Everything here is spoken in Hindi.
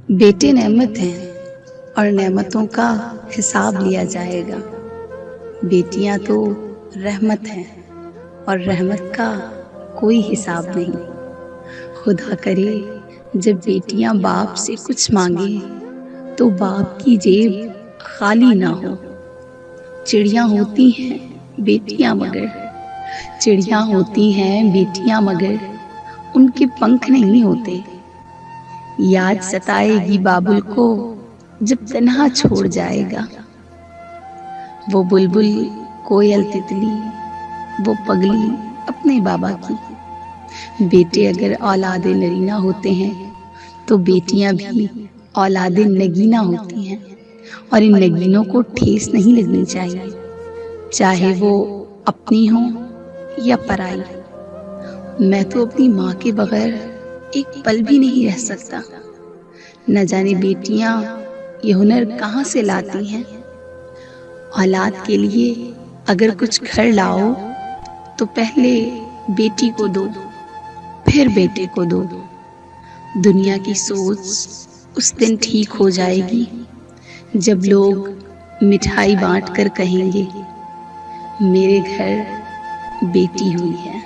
बेटे नेमत हैं और नेमतों का हिसाब लिया जाएगा। बेटियां तो रहमत हैं और रहमत का कोई हिसाब नहीं। खुदा करे जब बेटियां बाप से कुछ मांगे तो बाप की जेब खाली ना हो। चिड़ियां होती हैं बेटियां मगर, चिड़ियां होती हैं बेटियां मगर उनके पंख नहीं होते। याद सताएगी बाबुल को जब तन्हा छोड़ जाएगा। वो बुलबुल, कोयल, तितली, वो पगली अपने बाबा की। बेटे अगर औलादे नरीना होते हैं तो बेटियां भी औलादे नगीना होती हैं और इन नगीनों को ठेस नहीं लगनी चाहिए, चाहे वो अपनी हो या पराई। मैं तो अपनी माँ के बगैर एक पल भी नहीं रह सकता। न जाने बेटियां ये हुनर कहाँ से लाती हैं। औलाद के लिए अगर कुछ घर लाओ तो पहले बेटी को दो, फिर बेटे को दो। दुनिया की सोच उस दिन ठीक हो जाएगी जब लोग मिठाई बांट कर कहेंगे, मेरे घर बेटी हुई है।